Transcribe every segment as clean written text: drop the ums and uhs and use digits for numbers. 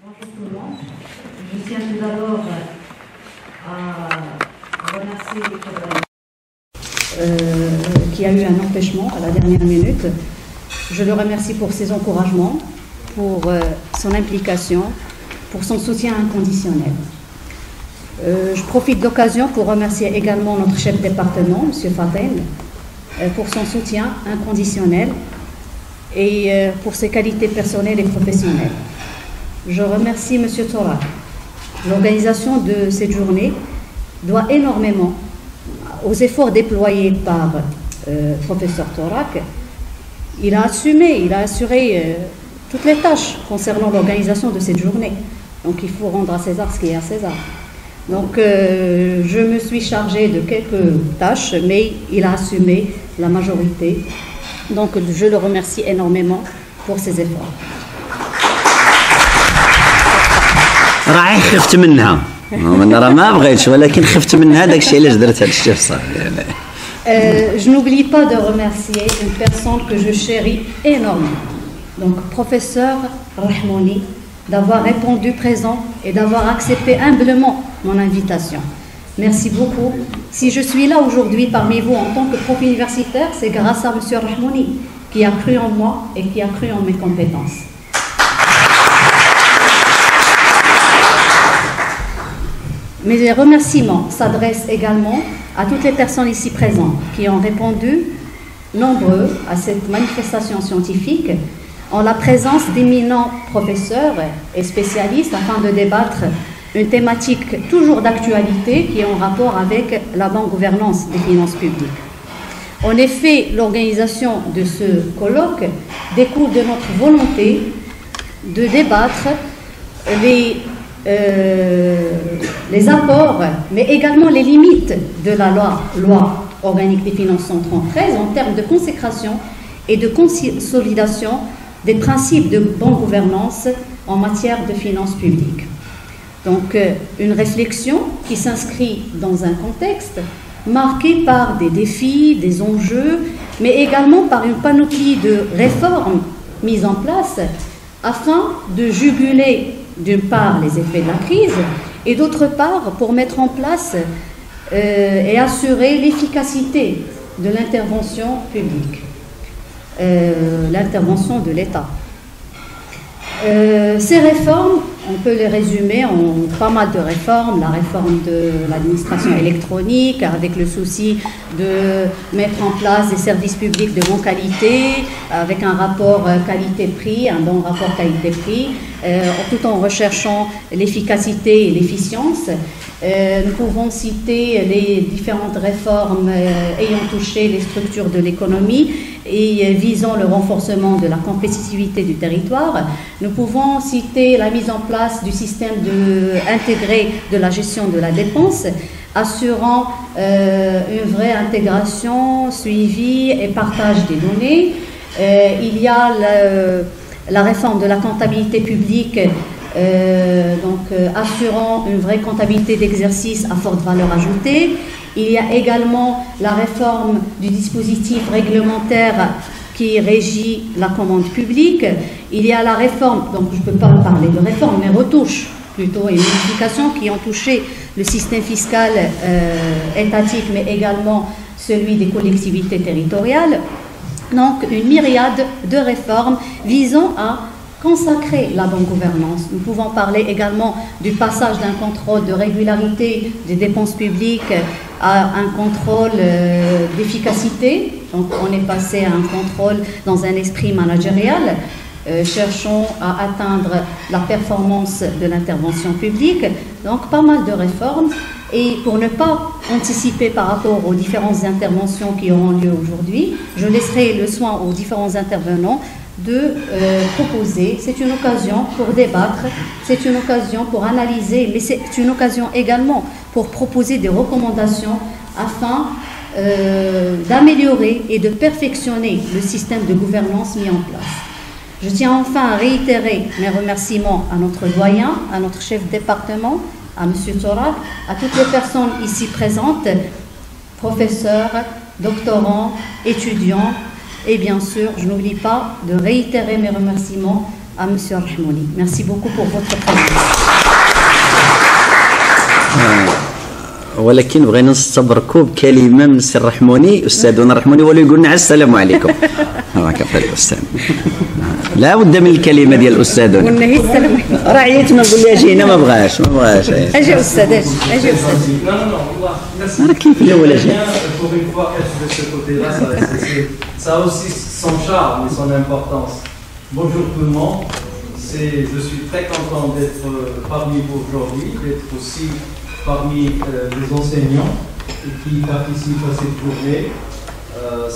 Bonjour tout le monde. Je tiens tout d'abord à remercier qui a eu un empêchement à la dernière minute. Je le remercie pour ses encouragements, pour son implication, pour son soutien inconditionnel. Je profite de l'occasion pour remercier également notre chef de département, M. Fatel, pour son soutien inconditionnel et pour ses qualités personnelles et professionnelles. Je remercie M. Torak. L'organisation de cette journée doit énormément aux efforts déployés par professeur Torak. Il a assuré toutes les tâches concernant l'organisation de cette journée. Donc il faut rendre à César ce qui est à César. Donc je me suis chargée de quelques tâches, mais il a assumé la majorité. Donc je le remercie énormément pour ses efforts. راعي خفت منها انا ما بغيتش ولكن خفت منها داك الشيء علاش درت هذا الشيء بصح. Je n'oublie pas de remercier une personne que je chéris énormément. Donc professeur Rahmouni, d'avoir répondu présent et d'avoir accepté humblement mon invitation. Merci beaucoup. Si je suis là aujourd'hui parmi vous en tant que prof universitaire, c'est grâce à M. Rahmouni qui a cru en moi et qui a cru en mes compétences. Mes remerciements s'adressent également à toutes les personnes ici présentes qui ont répondu nombreux à cette manifestation scientifique en la présence d'éminents professeurs et spécialistes afin de débattre une thématique toujours d'actualité qui est en rapport avec la bonne gouvernance des finances publiques. En effet, l'organisation de ce colloque découle de notre volonté de débattre les apports, mais également les limites de la loi organique des finances 173 en termes de consécration et de consolidation des principes de bonne gouvernance en matière de finances publiques. Donc, une réflexion qui s'inscrit dans un contexte marqué par des défis, des enjeux, mais également par une panoplie de réformes mises en place afin de juguler d'une part les effets de la crise et d'autre part pour mettre en place et assurer l'efficacité de l'intervention publique, l'intervention de l'État. Ces réformes, on peut les résumer en pas mal de réformes. La réforme de l'administration électronique avec le souci de mettre en place des services publics de bonne qualité avec un rapport qualité-prix, un bon rapport qualité-prix, tout en recherchant l'efficacité et l'efficience. Nous pouvons citer les différentes réformes ayant touché les structures de l'économie et visant le renforcement de la compétitivité du territoire. Nous pouvons citer la mise en place du système intégré de la gestion de la dépense, assurant une vraie intégration, suivi et partage des données. Il y a la réforme de la comptabilité publique, assurant une vraie comptabilité d'exercice à forte valeur ajoutée. Il y a également la réforme du dispositif réglementaire qui régit la commande publique. Il y a la réforme, donc je ne peux pas parler de réforme, mais retouches plutôt et modifications qui ont touché le système fiscal étatique, mais également celui des collectivités territoriales. Donc une myriade de réformes visant à consacrer la bonne gouvernance. Nous pouvons parler également du passage d'un contrôle de régularité des dépenses publiques à un contrôle d'efficacité. Donc on est passé à un contrôle dans un esprit managérial, cherchons à atteindre la performance de l'intervention publique. Donc pas mal de réformes. Et pour ne pas anticiper par rapport aux différentes interventions qui auront lieu aujourd'hui, je laisserai le soin aux différents intervenants de proposer. C'est une occasion pour débattre, c'est une occasion pour analyser, mais c'est une occasion également pour proposer des recommandations afin d'améliorer et de perfectionner le système de gouvernance mis en place. Je tiens enfin à réitérer mes remerciements à notre doyen, à notre chef de département, à M. Torak, à toutes les personnes ici présentes, professeurs, doctorants, étudiants, et bien sûr, je n'oublie pas de réitérer mes remerciements à M. Rahmouni. Merci beaucoup pour votre présence. ولكن بغينا نستبركوا بكلمه من السي الرحموني استاذنا الرحموني ولا يقول لنا السلام عليكم. هاكا في الاستاذ لا بد من الكلمه ديال الاستاذ. قلنا هي السلام عليكم. راه عييت ما نقول لها جينا ما بغاش اجي استاذ اجي استاذ. راه كيف الاول اجي. Ça a aussi son charme et son importance. Bonjour tout le monde. Je suis très content d'être parmi vous aujourd'hui, d'être aussi parmi les enseignants qui participent à cette journée.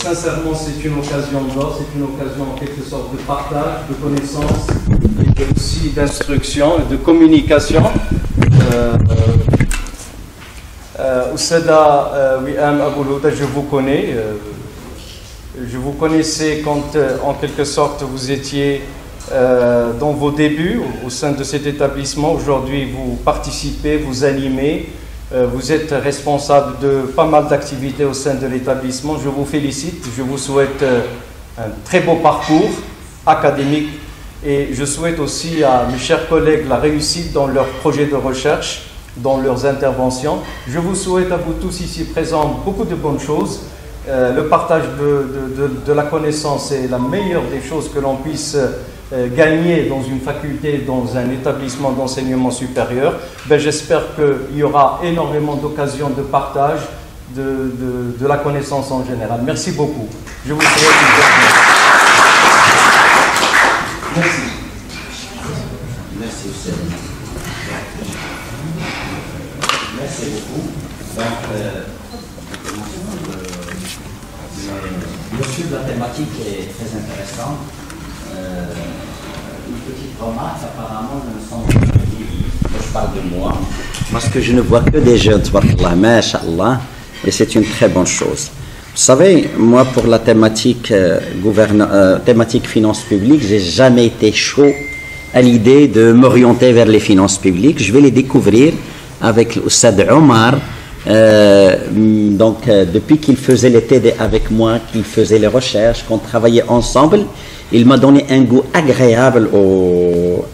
Sincèrement, c'est une occasion d'or, c'est une occasion en quelque sorte de partage, de connaissances, et aussi d'instruction et de communication. Oussada Wiam Aboulouda, je vous connais. Je vous connaissais quand, en quelque sorte, vous étiez dans vos débuts au sein de cet établissement. Aujourd'hui, vous participez, vous animez, vous êtes responsable de pas mal d'activités au sein de l'établissement. Je vous félicite, je vous souhaite un très beau parcours académique et je souhaite aussi à mes chers collègues la réussite dans leurs projets de recherche, dans leurs interventions. Je vous souhaite à vous tous ici présents beaucoup de bonnes choses. Le partage de la connaissance est la meilleure des choses que l'on puisse gagner dans une faculté, dans un établissement d'enseignement supérieur. J'espère qu'il y aura énormément d'occasions de partage de la connaissance en général. Merci beaucoup. Je vous souhaite une bonne journée. Merci. Merci Merci beaucoup. Donc, le sujet de la thématique est très intéressant. Une petite remarque, apparemment, ne me semble pas que je parle de moi, parce que je ne vois que des jeunes, tabarakallah, masha'Allah, et c'est une très bonne chose. Vous savez, moi, pour la thématique, thématique finances publiques, j'ai jamais été chaud à l'idée de m'orienter vers les finances publiques. Je vais les découvrir avec l'Oustad Omar. Depuis qu'il faisait les TD avec moi, qu'il faisait les recherches, qu'on travaillait ensemble, il m'a donné un goût agréable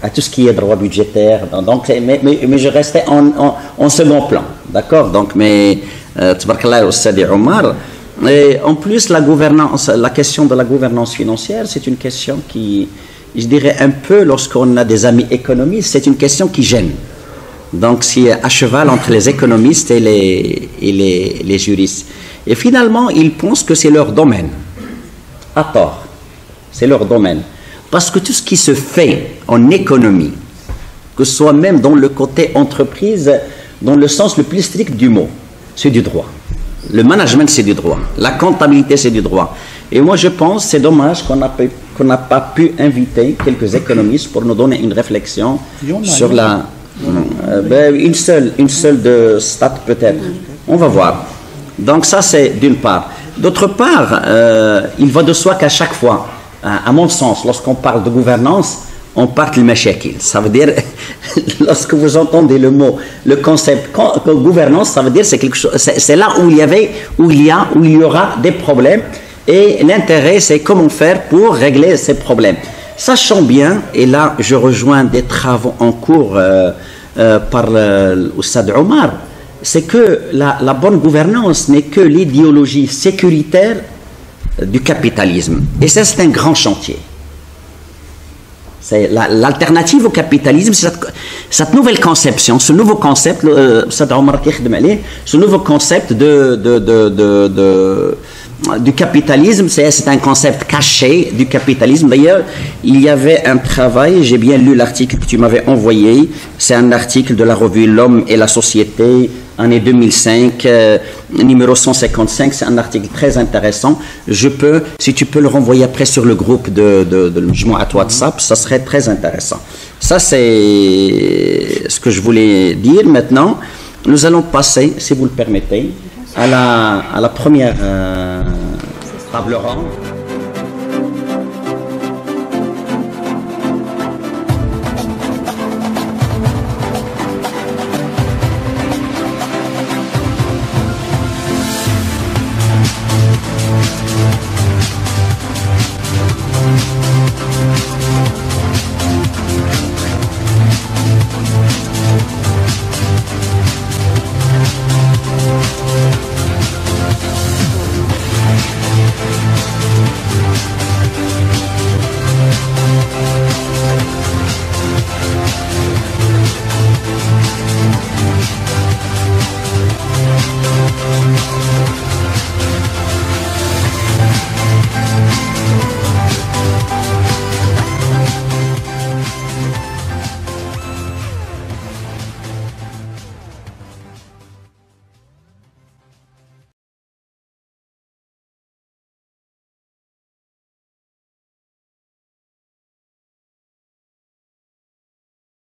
à tout ce qui est droit budgétaire. Donc, mais je restais en second plan, d'accord. Donc, mais tabarakallah Oustad Omar. Et en plus, la question de la gouvernance financière, c'est une question qui, je dirais un peu, lorsqu'on a des amis économistes, c'est une question qui gêne. Donc, c'est à cheval entre les économistes et les juristes. Et finalement, ils pensent que c'est leur domaine. À tort. C'est leur domaine. Parce que tout ce qui se fait en économie, que ce soit même dans le côté entreprise, dans le sens le plus strict du mot, c'est du droit. Le management, c'est du droit. La comptabilité, c'est du droit. Et moi, je pense c'est dommage qu'on n'a pas pu inviter quelques économistes pour nous donner une réflexion sur la... une seule de stat peut-être. On va voir. Donc ça c'est d'une part. D'autre part, il va de soi qu'à chaque fois, à mon sens, lorsqu'on parle de gouvernance, on parle de mashakil. Ça veut dire, lorsque vous entendez le mot, le concept gouvernance, ça veut dire c'est quelque chose. C'est là où il y aura des problèmes. Et l'intérêt, c'est comment faire pour régler ces problèmes. Sachant bien, et là je rejoins des travaux en cours par l'Oustad Omar, c'est que la bonne gouvernance n'est que l'idéologie sécuritaire du capitalisme. Et ça, c'est un grand chantier. C'est l'alternative au capitalisme, c'est cette nouvelle conception, ce nouveau concept, ce nouveau concept du capitalisme, c'est un concept caché du capitalisme. D'ailleurs, il y avait un travail, j'ai bien lu l'article que tu m'avais envoyé, c'est un article de la revue L'Homme et la Société, année 2005, numéro 155, c'est un article très intéressant. Si tu peux le renvoyer après sur le groupe de Mjmou'at WhatsApp, ça serait très intéressant. Ça, c'est ce que je voulais dire. Maintenant, nous allons passer, si vous le permettez, à la première table ronde.